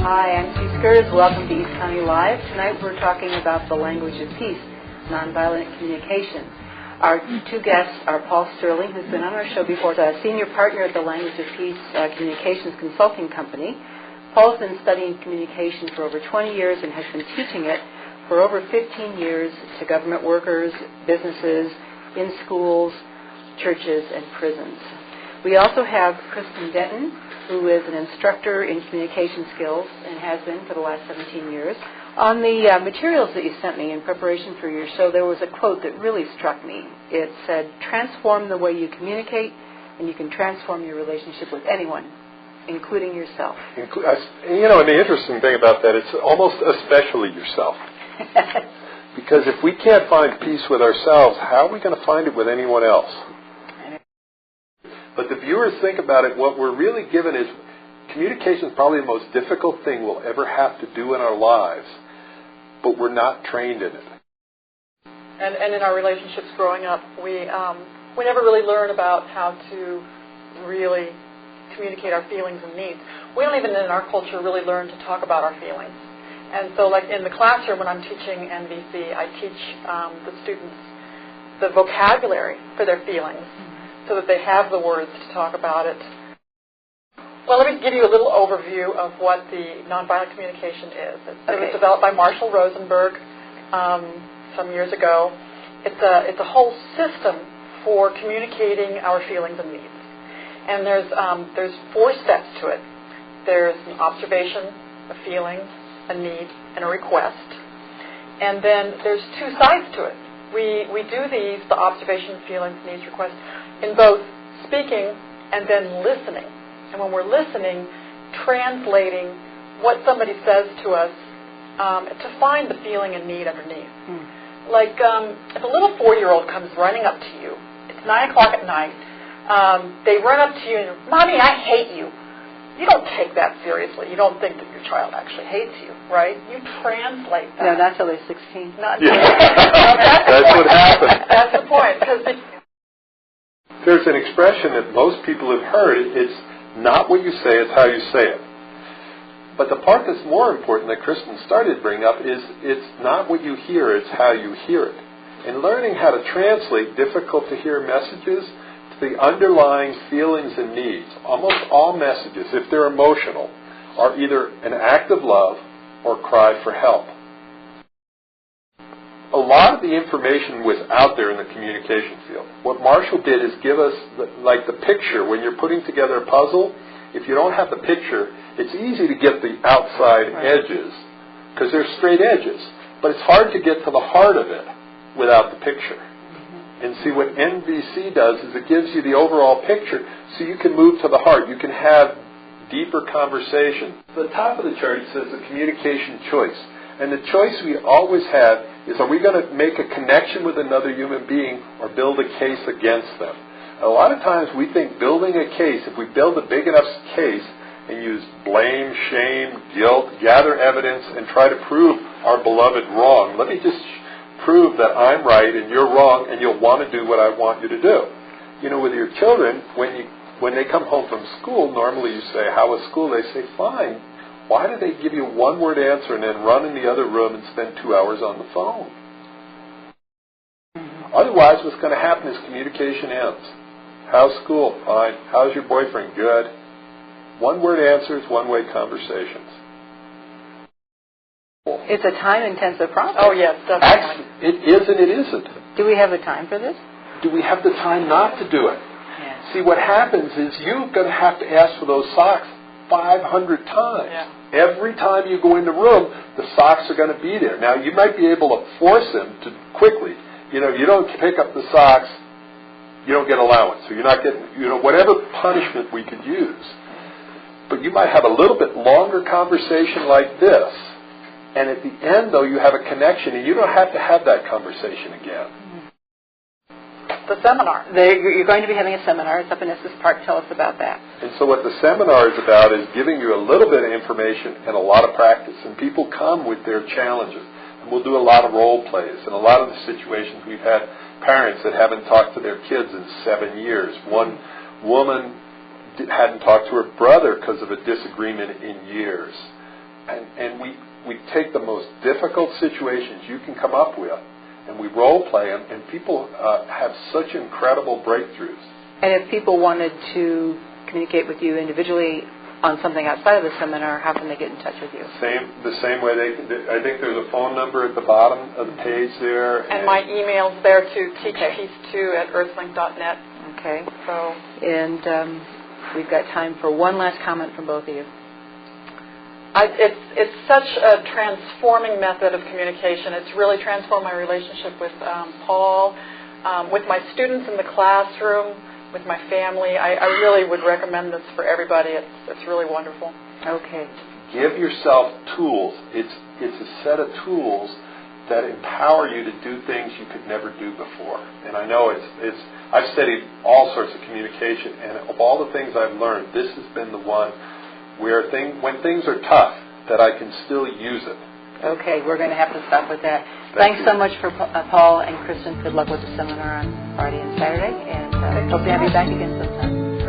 Hi, I'm Sue Skurs. Welcome to East County Live. Tonight we're talking about the language of peace, nonviolent communication. Our two guests are Paul Sterling, who's been on our show before, a senior partner at the Language of Peace Communications Consulting Company. Paul's been studying communication for over 20 years and has been teaching it for over 15 years to government workers, businesses, in schools, churches, and prisons. We also have Kristen Denton, who is an instructor in communication skills and has been for the last 17 years. On the materials that you sent me in preparation for your show, there was a quote that really struck me. It said, "Transform the way you communicate, and you can transform your relationship with anyone, including yourself." And the interesting thing about that, it's almost especially yourself. Because if we can't find peace with ourselves, how are we going to find it with anyone else? But the viewers think about it, what we're really given is communication is probably the most difficult thing we'll ever have to do in our lives, but we're not trained in it. And in our relationships growing up, we never really learn about how to really communicate our feelings and needs. We don't even in our culture really learn to talk about our feelings. And so like in the classroom when I'm teaching NVC, I teach the students the vocabulary for their feelings so that they have the words to talk about it. Well, let me give you a little overview of what the nonviolent communication is. It was developed by Marshall Rosenberg some years ago. It's a whole system for communicating our feelings and needs. And there's 4 steps to it. There's an observation, a feeling, a need, and a request. And then there's 2 sides to it. We do these, the observation, feelings, needs, requests, in both speaking and then listening. And when we're listening, translating what somebody says to us to find the feeling and need underneath. Like if a little 4-year-old comes running up to you, it's 9 o'clock at night, they run up to you and, "Mommy, I hate you." You don't take that seriously. You don't think that your child actually hates you, right? You translate that. No, not till they're 16. That's what happens. That's the point. There's an expression that most people have heard. It's not what you say, it's how you say it. But the part that's more important that Kristen started to bring up is it's not what you hear, it's how you hear it. And learning how to translate difficult to hear messages to the underlying feelings and needs. Almost all messages, if they're emotional, are either an act of love or cry for help. A lot of the information was out there in the communication field. What Marshall did is give us the picture. When you're putting together a puzzle, if you don't have the picture, it's easy to get the outside edges because they're straight edges. But it's hard to get to the heart of it without the picture. And see, what NVC does is it gives you the overall picture so you can move to the heart. You can have deeper conversation. At the top of the chart it says the communication choice. And the choice we always have is, are we going to make a connection with another human being or build a case against them? And a lot of times we think building a case, if we build a big enough case and use blame, shame, guilt, gather evidence, and try to prove our beloved wrong, let me just prove that I'm right and you're wrong and you'll want to do what I want you to do. You know, with your children, when they come home from school, normally you say, "How was school?" They say, "Fine." Why do they give you a one-word answer and then run in the other room and spend 2 hours on the phone? Otherwise, what's going to happen is communication ends. How's school? Fine. How's your boyfriend? Good. One-word answers, one-way conversations. It's a time-intensive process. Oh, yes, definitely. Actually, it is and it isn't. Do we have the time for this? Do we have the time not to do it? Yeah. See, what happens is you're going to have to ask for those socks 500 times. Yeah. Every time you go in the room, the socks are going to be there. Now, you might be able to force them to quickly. You know, you don't pick up the socks, you don't get allowance. So you're not getting, whatever punishment we could use. But you might have a little bit longer conversation like this. And at the end, though, you have a connection, and you don't have to have that conversation again. The seminar. You're going to be having a seminar. It's up in Estes Park. Tell us about that. And so what the seminar is about is giving you a little bit of information and a lot of practice. And people come with their challenges. And we'll do a lot of role plays. And a lot of the situations we've had parents that haven't talked to their kids in 7 years. One woman hadn't talked to her brother because of a disagreement in years. and we take the most difficult situations you can come up with, and we role play them, and people have such incredible breakthroughs. And if people wanted to communicate with you individually on something outside of the seminar, how can they get in touch with you? The same way I think there's a phone number at the bottom of the page there. And my email's there too, teachpeace2@earthlink.net. Okay. So. And we've got time for one last comment from both of you. It's such a transforming method of communication. It's really transformed my relationship with Paul, with my students in the classroom, with my family. I really would recommend this for everybody. It's really wonderful. Okay. Give yourself tools. It's a set of tools that empower you to do things you could never do before. And I know I've studied all sorts of communication, and of all the things I've learned, this has been the one where when things are tough, that I can still use it. Okay, we're going to have to stop with that. Thank Thanks you so much for Paul and Kristen. Good luck with the seminar on Friday and Saturday, and hope to have you back again sometime.